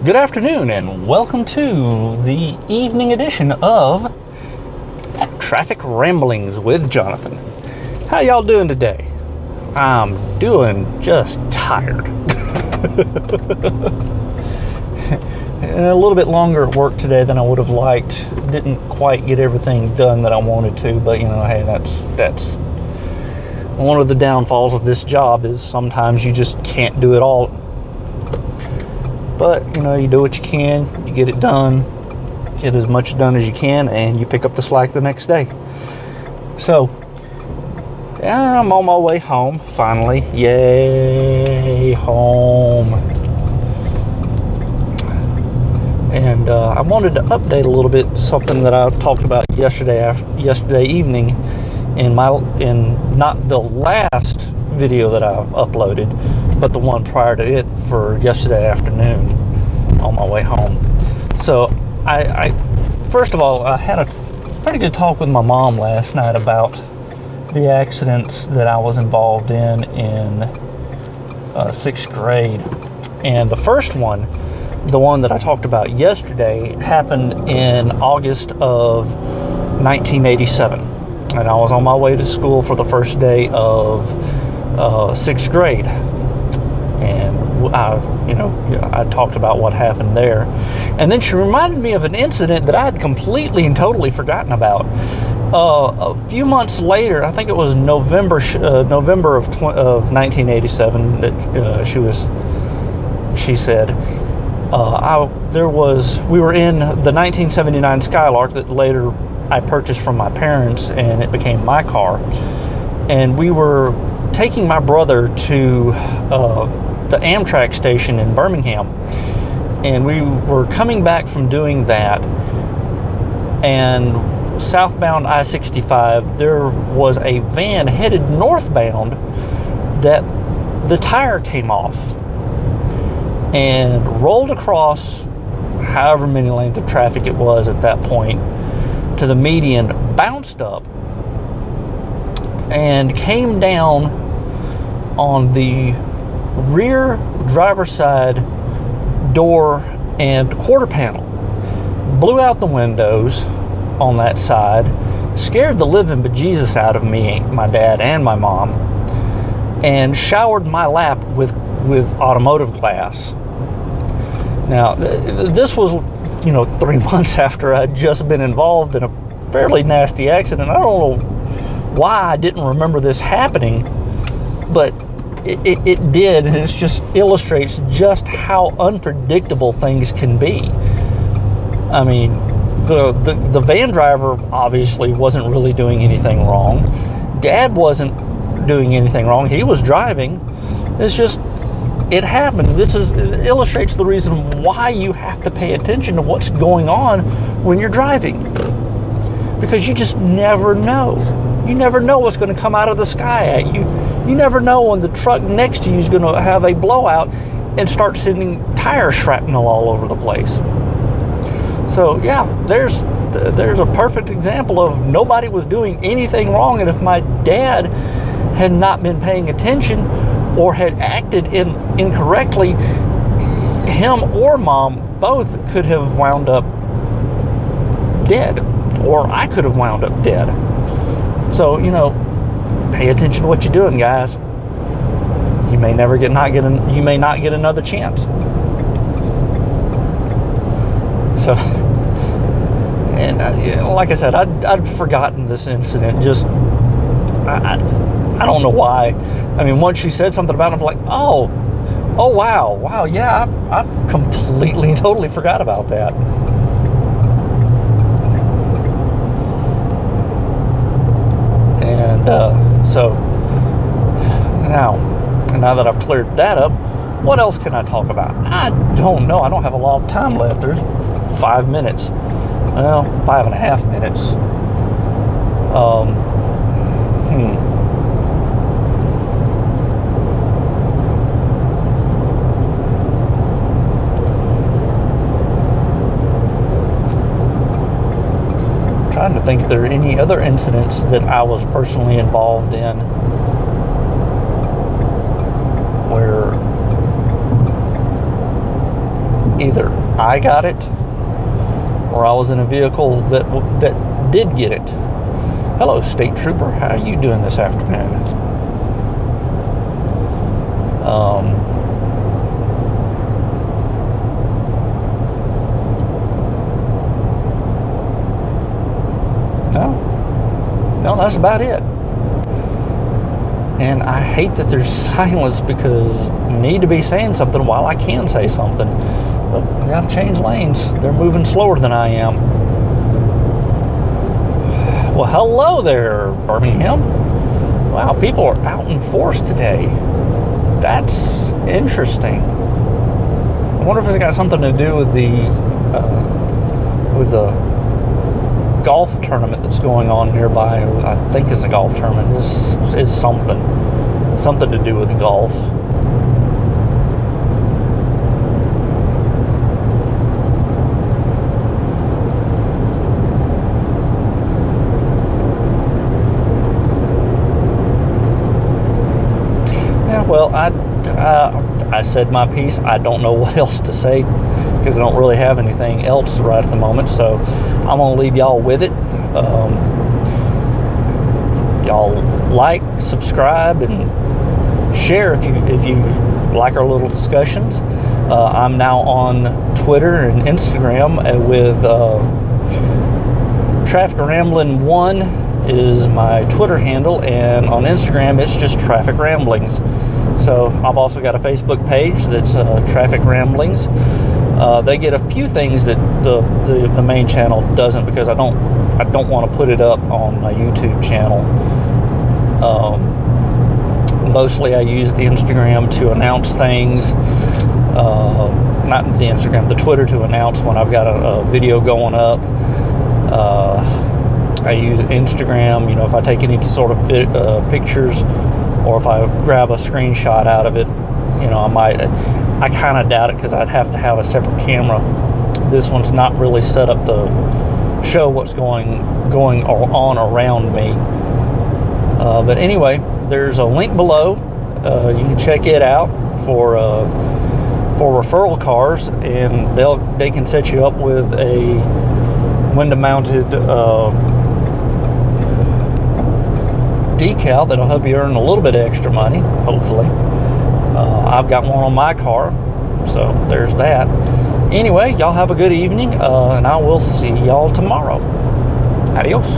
Good afternoon and welcome to the evening edition of Traffic Ramblings with Jonathan. How y'all doing today? I'm doing just tired. A little bit longer at work today than I would have liked. Didn't quite get everything done that I wanted to, but hey, that's one of the downfalls of this job is sometimes you just can't do it all. But you do what you can, you get it done, get as much done as you can, and you pick up the slack the next day. So yeah, I'm on my way home finally. Yay, home. And I wanted to update a little bit something that I talked about yesterday evening in not the last video that I uploaded, but the one prior to it for yesterday afternoon on my way home. So I first of all, I had a pretty good talk with my mom last night about the accidents that I was involved in 6th grade. And the first one, the one that I talked about yesterday, happened in August of 1987. And I was on my way to school for the first day of 6th grade. And I talked about what happened there. And then she reminded me of an incident that I had completely and totally forgotten about. A few months later, I think it was November of 1987, that she said, we were in the 1979 Skylark that later I purchased from my parents, and it became my car. And we were taking my brother to the Amtrak station in Birmingham, and we were coming back from doing that, and southbound I-65, there was a van headed northbound that the tire came off and rolled across however many lanes of traffic it was at that point to the median, bounced up, and came down on the rear driver's side door and quarter panel. Blew out the windows on that side, scared the living bejesus out of me, my dad, and my mom, and showered my lap with automotive glass. Now, this was 3 months after I'd just been involved in a fairly nasty accident. I don't know why I didn't remember this happening, but it did, and it just illustrates just how unpredictable things can be. I mean, the van driver obviously wasn't really doing anything wrong. Dad wasn't doing anything wrong. He was driving. It's just, it happened. It illustrates the reason why you have to pay attention to what's going on when you're driving, because you just never know. You never know what's going to come out of the sky at you. You never know when the truck next to you is going to have a blowout and start sending tire shrapnel all over the place. So yeah, there's a perfect example of nobody was doing anything wrong, and if my dad had not been paying attention or had acted incorrectly, him or mom both could have wound up dead, or I could have wound up dead. So, pay attention to what you're doing, guys. You may not get another chance. So, and like I said, I'd forgotten this incident. Just, I don't know why. I mean, once she said something about it, I'm like, oh wow, yeah, I've completely and totally forgot about that. And so now that I've cleared that up, what else can I talk about? I don't know. I don't have a lot of time left. There's 5 minutes. Well, 5.5 minutes. Trying to think if there are any other incidents that I was personally involved in where either I got it or I was in a vehicle that did get it. Hello, State Trooper. How are you doing this afternoon? No, that's about it. And I hate that there's silence because I need to be saying something while I can say something. But I gotta change lanes. They're moving slower than I am. Well, hello there, Birmingham. Wow, people are out in force today. That's interesting. I wonder if it's got something to do with the golf tournament that's going on nearby. I think it's a golf tournament. This is something to do with golf. Yeah, well, I said my piece. I don't know what else to say because I don't really have anything else right at the moment. So I'm gonna leave y'all with it. Y'all like, subscribe, and share if you like our little discussions. I'm now on Twitter and Instagram with Traffic Rambling 1 is my Twitter handle, and on Instagram it's just Traffic Ramblings. So I've also got a Facebook page that's Traffic Ramblings. They get a few things that the main channel doesn't, because I don't want to put it up on my YouTube channel. Mostly I use the Instagram to announce things. Not the Instagram, the Twitter, to announce when I've got a video going up. I use Instagram, if I take any sort of pictures, or if I grab a screenshot out of it, I kind of doubt it because I'd have to have a separate camera. This one's not really set up to show what's going on around me. But anyway, there's a link below. You can check it out for referral cars, and they can set you up with a window-mounted decal that'll help you earn a little bit of extra money, hopefully. I've got one on my car, so there's that. Anyway, y'all have a good evening, and I will see y'all tomorrow. Adios.